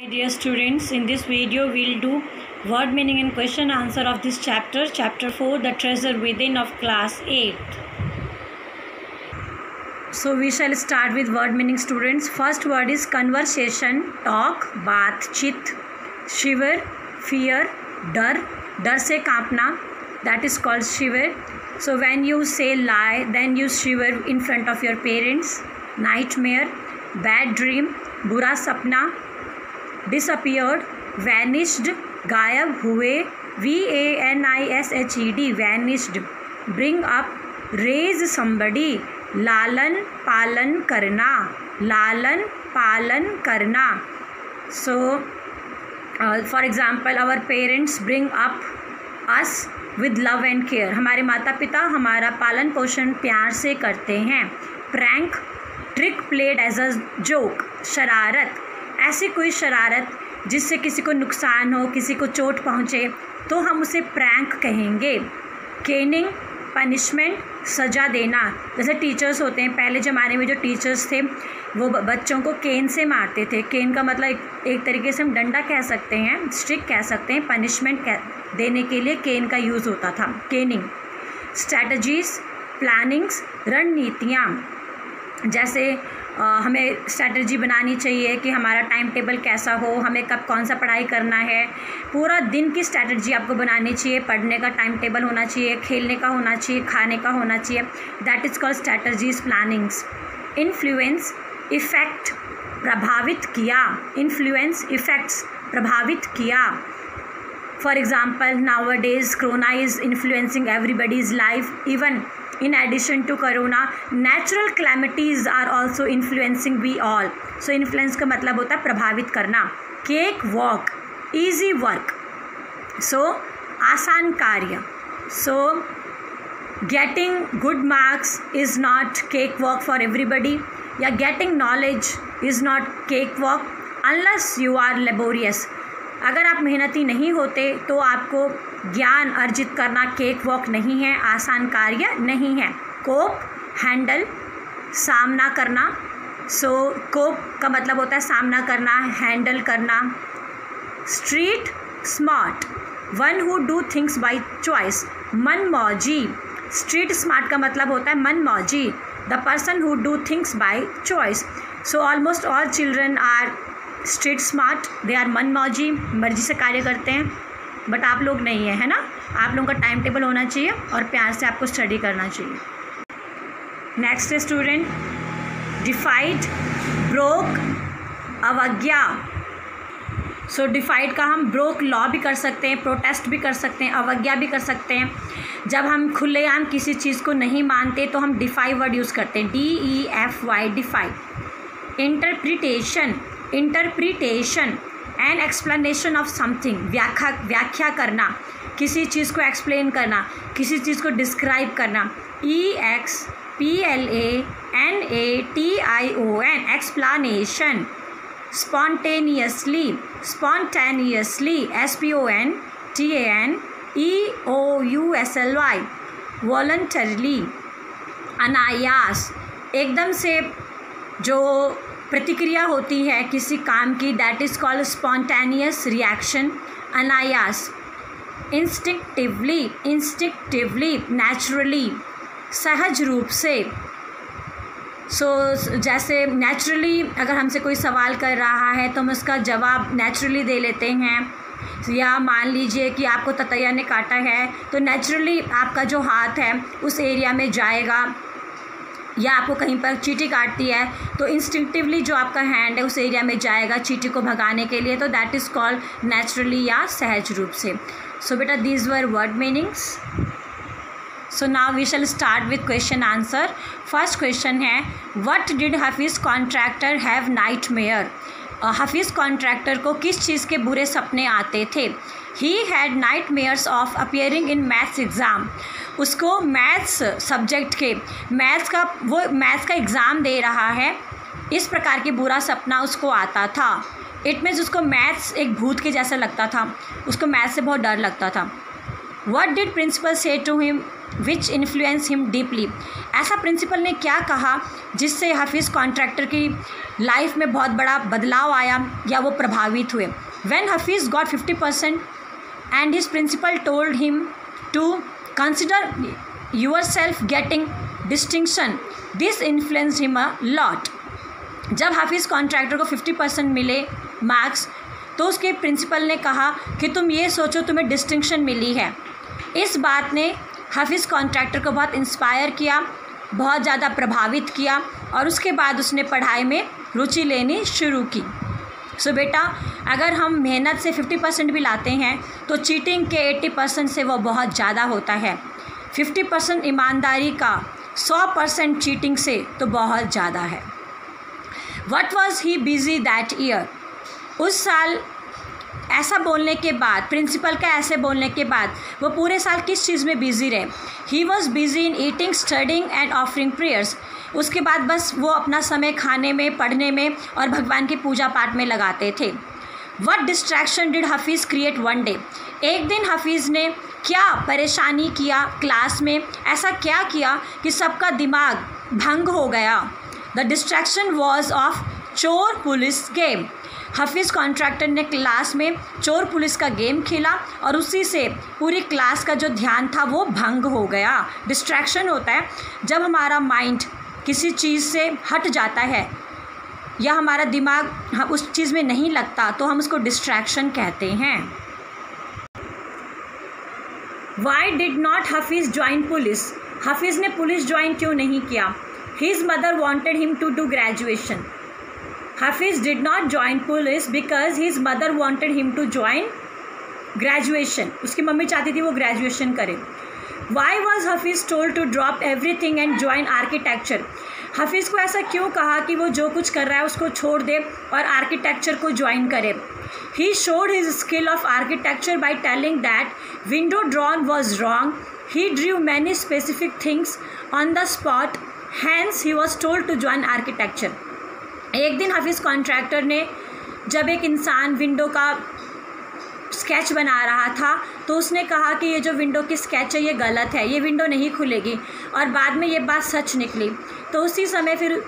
Hi dear students, in this video we'll do word meaning and question answer of this chapter 4, The Treasure Within of class 8. So we shall start with word meaning, students. First word is conversation, talk, बातचीत, shiver, fear, डर से कांपना, that is called shiver. So when you say lie, then you shiver in front of your parents. Nightmare, bad dream, बुरा सपना, disappeared, vanished, गायब हुए, vanished, vanished, bring up, raise somebody, लालन पालन करना, लालन पालन करना. So for example, our parents bring up us with love and care. हमारे माता पिता हमारा पालन पोषण प्यार से करते हैं. Prank, trick played as a joke, शरारत, ऐसी कोई शरारत जिससे किसी को नुकसान हो, किसी को चोट पहुँचे तो हम उसे प्रैंक कहेंगे. केनिंग, पनिशमेंट, सज़ा देना. जैसे टीचर्स होते हैं, पहले ज़माने में जो टीचर्स थे वो बच्चों को केन से मारते थे. केन का मतलब एक तरीके से हम डंडा कह सकते हैं, स्टिक कह सकते हैं. पनिशमेंट देने के लिए केन का यूज़ होता था, केनिंग. स्ट्रैटेजीज़, प्लानिंग्स, रणनीतियाँ. जैसे हमें स्ट्रैटेजी बनानी चाहिए कि हमारा टाइम टेबल कैसा हो, हमें कब कौन सा पढ़ाई करना है, पूरा दिन की स्ट्रैटेजी आपको बनानी चाहिए. पढ़ने का टाइम टेबल होना चाहिए, खेलने का होना चाहिए, खाने का होना चाहिए. That is called strategies, plannings. Influence, effect, प्रभावित किया. इन्फ्लुएंस, इफ़ेक्ट्स, प्रभावित किया. For example, nowadays corona is influencing everybody's life. Even in addition to corona, natural calamities are also influencing we all. So influence का मतलब होता है प्रभावित करना. Cake walk, easy work, so आसान कार्य. So getting good marks is not cake walk for everybody, या getting knowledge is not cake walk unless you are laborious. अगर आप मेहनती नहीं होते तो आपको ज्ञान अर्जित करना केक वॉक नहीं है, आसान कार्य नहीं है. कोप, हैंडल, सामना करना. सो कोप का मतलब होता है सामना करना, हैंडल करना. Street smart, one who do things by choice. मनमौजी, स्ट्रीट स्मार्ट का मतलब होता है मनमौजी, the person who do things by choice. So almost all children are street smart, they are मनमौजी, मर्जी से कार्य करते हैं. बट आप लोग नहीं है ना. आप लोगों का टाइम टेबल होना चाहिए और प्यार से आपको स्टडी करना चाहिए. नेक्स्ट है स्टूडेंट, डिफाइड, ब्रोक, अवज्ञा. सो डिफाइड का हम ब्रोक लॉ भी कर सकते हैं, प्रोटेस्ट भी कर सकते हैं, अवज्ञा भी कर सकते हैं. जब हम खुलेआम किसी चीज़ को नहीं मानते तो हम डिफाई वर्ड यूज़ करते हैं, DEFY, defy. Interpretation, interpretation, an explanation of something, व्याख्या करना, किसी चीज़ को एक्सप्लेन करना, किसी चीज़ को डिस्क्राइब करना. EXPLANATION, explanation. Spontaneously, spontaneously, SPONTANEOUSLY, voluntarily. अनायास, एकदम से जो प्रतिक्रिया होती है किसी काम की, that is called spontaneous reaction, अनायास. इंस्टिंक्टिवली, इंस्टिंक्टिवली, नेचुरली, सहज रूप से. सो जैसे नेचुरली अगर हमसे कोई सवाल कर रहा है तो हम उसका जवाब नेचुरली दे लेते हैं. या मान लीजिए कि आपको ततैया ने काटा है तो नेचुरली आपका जो हाथ है उस एरिया में जाएगा, या आपको कहीं पर चींटी काटती है तो इंस्टिंक्टिवली जो आपका हैंड है उस एरिया में जाएगा चींटी को भगाने के लिए. तो दैट इज़ कॉल्ड नेचुरली या सहज रूप से. सो बेटा these were word meanings. So now we shall start with question answer. First question है, what did Hafeez Contractor have nightmare. Hafeez Contractor को किस चीज़ के बुरे सपने आते थे. He had nightmares of appearing in maths exam. उसको मैथ्स सब्जेक्ट के मैथ्स का एग्ज़ाम दे रहा है, इस प्रकार के बुरा सपना उसको आता था. इट मीन्स उसको मैथ्स एक भूत के जैसा लगता था, उसको मैथ्स से बहुत डर लगता था. What did principal say to him which influence him deeply? ऐसा प्रिंसिपल ने क्या कहा जिससे हाफिज़ कॉन्ट्रैक्टर की लाइफ में बहुत बड़ा बदलाव आया या वो प्रभावित हुए? When Hafiz got 50% and his principal told him to consider yourself getting distinction, this influenced him a lot. जब हाफिज़ कॉन्ट्रैक्टर को 50% मिले मार्क्स तो उसके प्रिंसिपल ने कहा कि तुम ये सोचो तुम्हें डिस्टिंक्शन मिली है। इस बात ने हाफिज़ कॉन्ट्रैक्टर को बहुत इंस्पायर किया, बहुत ज़्यादा प्रभावित किया और उसके बाद उसने पढ़ाई में रुचि लेनी शुरू की। सो बेटा, अगर हम मेहनत से 50% भी लाते हैं तो चीटिंग के 80% से वो बहुत ज़्यादा होता है। 50% ईमानदारी का 100% चीटिंग से तो बहुत ज़्यादा है। What was he busy that year? उस साल ऐसा बोलने के बाद, प्रिंसिपल का ऐसे बोलने के बाद वो पूरे साल किस चीज़ में बिज़ी रहे? He was busy in eating, studying and offering prayers. उसके बाद बस वो अपना समय खाने में, पढ़ने में और भगवान की पूजा पाठ में लगाते थे। What distraction did हाफिज़ create one day? एक दिन हाफिज़ ने क्या परेशानी किया क्लास में, ऐसा क्या किया कि सबका दिमाग भंग हो गया? The distraction was of चोर पुलिस गेम। हाफिज़ कॉन्ट्रैक्टर ने क्लास में चोर पुलिस का गेम खेला और उसी से पूरी क्लास का जो ध्यान था वो भंग हो गया। डिस्ट्रैक्शन होता है जब हमारा माइंड किसी चीज़ से हट जाता है या हमारा दिमाग उस चीज़ में नहीं लगता तो हम उसको डिस्ट्रैक्शन कहते हैं। Why did not Hafiz join police? Hafiz ने पुलिस ज्वाइन क्यों नहीं किया? His mother wanted him to do graduation. Hafiz did not join police because his mother wanted him to join graduation. उसकी मम्मी चाहती थी वो ग्रेजुएशन करे। Why was Hafiz told to drop everything and join architecture? Hafiz को ऐसा क्यों कहा कि वो जो कुछ कर रहा है उसको छोड़ दे और आर्किटेक्चर को ज्वाइन करे? He showed his skill of architecture by telling that window drawn was wrong. He drew many specific things on the spot, hence he was told to join architecture. एक दिन हाफिज़ कॉन्ट्रैक्टर ने जब एक इंसान window का sketch बना रहा था तो उसने कहा कि ये जो विंडो की स्केच है ये गलत है, ये विंडो नहीं खुलेगी, और बाद में ये बात सच निकली। तो उसी समय फिर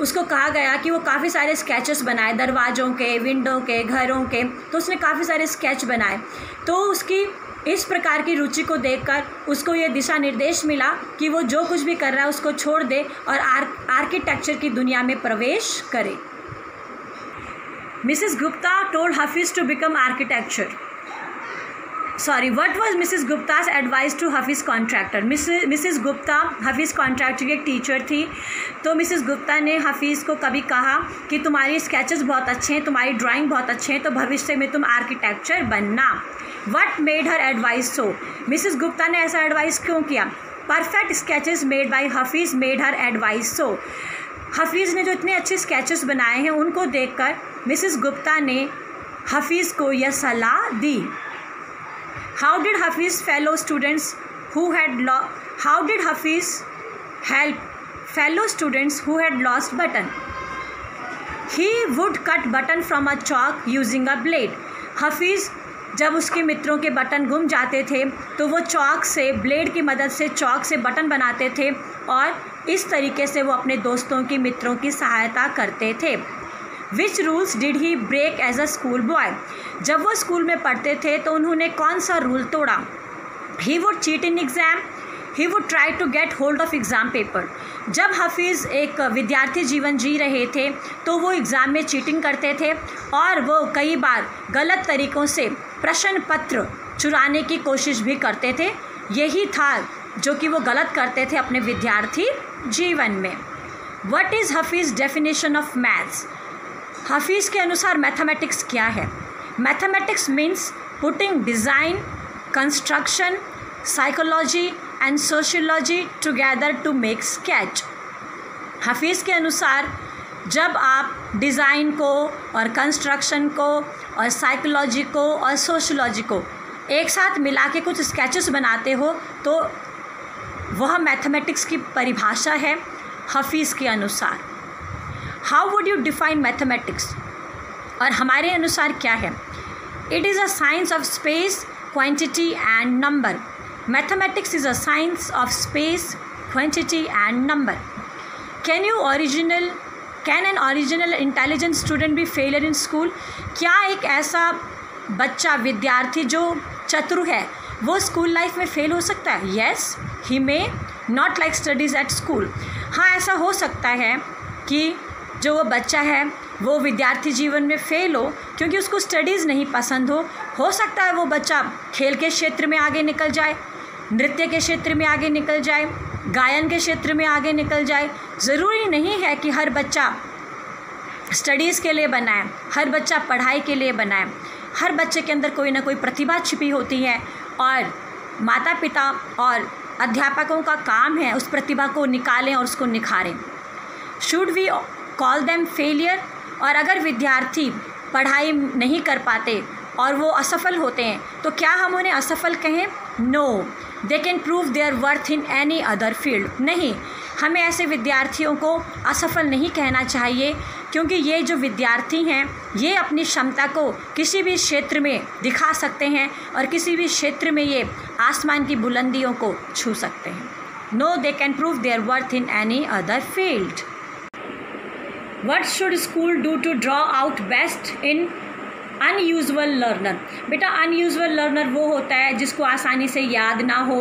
उसको कहा गया कि वो काफ़ी सारे स्केचेस बनाए, दरवाज़ों के, विंडो के, घरों के। तो उसने काफ़ी सारे स्केच बनाए। तो उसकी इस प्रकार की रुचि को देखकर उसको ये दिशा निर्देश मिला कि वो जो कुछ भी कर रहा है उसको छोड़ दे और आर्किटेक्चर की दुनिया में प्रवेश करे। Mrs Gupta told Hafiz to become architecture. What was Mrs Gupta's advice to Hafiz Contractor? Mrs Gupta Hafiz Contractor की एक टीचर थी। तो मिसेस गुप्ता ने हाफिज़ को कभी कहा कि तुम्हारी स्केचेस बहुत अच्छे हैं, तुम्हारी ड्राइंग बहुत अच्छे हैं, तो भविष्य में तुम आर्किटेक्चर बनना। What made her advice so? Mrs Gupta ने ऐसा एडवाइस क्यों किया? परफेक्ट स्केचेस मेड बाय हाफिज़ मेड हर एडवाइस सो। हाफिज़ ने जो इतने अच्छे स्केचेस बनाए हैं उनको देखकर मिसेस गुप्ता ने हाफिज़ को यह सलाह दी। How did Hafiz fellow students who had how did Hafiz help fellow students who had lost button? He would cut button from a chalk using a blade. Hafiz जब उसके मित्रों के बटन गुम जाते थे तो वो चॉक से, ब्लेड की मदद से चॉक से बटन बनाते थे और इस तरीके से वो अपने दोस्तों की, मित्रों की सहायता करते थे। Which rules did he break as a school boy? जब वो स्कूल में पढ़ते थे तो उन्होंने कौन सा रूल तोड़ा? He would cheat in exam, he would try to get hold of exam paper. जब हाफिज़ एक विद्यार्थी जीवन जी रहे थे तो वो एग्ज़ाम में चीटिंग करते थे और वो कई बार गलत तरीक़ों से प्रश्न पत्र चुराने की कोशिश भी करते थे। यही था जो कि वो गलत करते थे अपने विद्यार्थी जीवन में। What is Hafiz definition of maths? Hafiz के अनुसार मैथमेटिक्स क्या है? Mathematics means putting design, construction, psychology and sociology together to make sketch. Hafiz के अनुसार जब आप डिज़ाइन को और कंस्ट्रक्शन को और साइकोलॉजी को और सोशियोलॉजी को एक साथ मिला के कुछ स्केचेस बनाते हो तो वह मैथमेटिक्स की परिभाषा है हाफिज़ के अनुसार। How would you define mathematics? और हमारे अनुसार क्या है? It is a science of space quantity and number. Mathematics is a science of space, quantity and number. Can an original intelligent student be failure in school? क्या एक ऐसा बच्चा विद्यार्थी जो चतुर है वो स्कूल लाइफ में फेल हो सकता है? Yes, he may not like studies at school. हाँ, ऐसा हो सकता है कि जो वो बच्चा है वो विद्यार्थी जीवन में फेल हो क्योंकि उसको स्टडीज़ नहीं पसंद हो सकता है वो बच्चा खेल के क्षेत्र में आगे निकल जाए, नृत्य के क्षेत्र में आगे निकल जाए, गायन के क्षेत्र में आगे निकल जाए। ज़रूरी नहीं है कि हर बच्चा स्टडीज़ के लिए बना है, हर बच्चा पढ़ाई के लिए बना है। हर बच्चे के अंदर कोई ना कोई प्रतिभा छिपी होती है और माता पिता और अध्यापकों का काम है उस प्रतिभा को निकालें और उसको निखारें। Should we call them failure? और अगर विद्यार्थी पढ़ाई नहीं कर पाते और वो असफल होते हैं तो क्या हम उन्हें असफल कहें? No, they can prove their worth in any other field. नहीं, हमें ऐसे विद्यार्थियों को असफल नहीं कहना चाहिए क्योंकि ये जो विद्यार्थी हैं ये अपनी क्षमता को किसी भी क्षेत्र में दिखा सकते हैं और किसी भी क्षेत्र में ये आसमान की बुलंदियों को छू सकते हैं। No, they can prove their worth in any other field. What should school do to draw out best in unusual learner? बेटा अनयूजुअल लर्नर वो होता है जिसको आसानी से याद ना हो,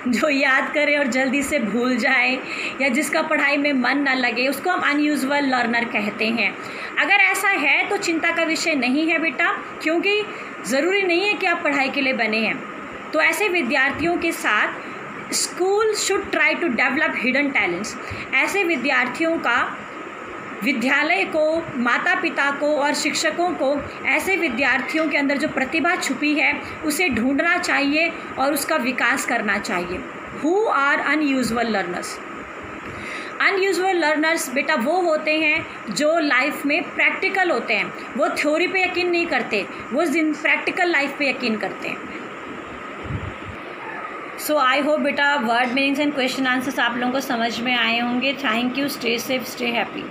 जो याद करे और जल्दी से भूल जाए या जिसका पढ़ाई में मन ना लगे, उसको हम अनयूजुअल लर्नर कहते हैं। अगर ऐसा है तो चिंता का विषय नहीं है बेटा, क्योंकि ज़रूरी नहीं है कि आप पढ़ाई के लिए बने हैं। तो ऐसे विद्यार्थियों के साथ school should try to develop hidden talents. ऐसे विद्यार्थियों का विद्यालय को, माता पिता को और शिक्षकों को ऐसे विद्यार्थियों के अंदर जो प्रतिभा छुपी है उसे ढूंढना चाहिए और उसका विकास करना चाहिए। Who are unusual learners? Unusual learners बेटा वो होते हैं जो लाइफ में प्रैक्टिकल होते हैं, वो थ्योरी पे यकीन नहीं करते, वो प्रैक्टिकल लाइफ पे यकीन करते हैं। सो आई होप बेटा word meanings and question answers आप लोगों को समझ में आए होंगे। Thank you, stay safe, stay happy.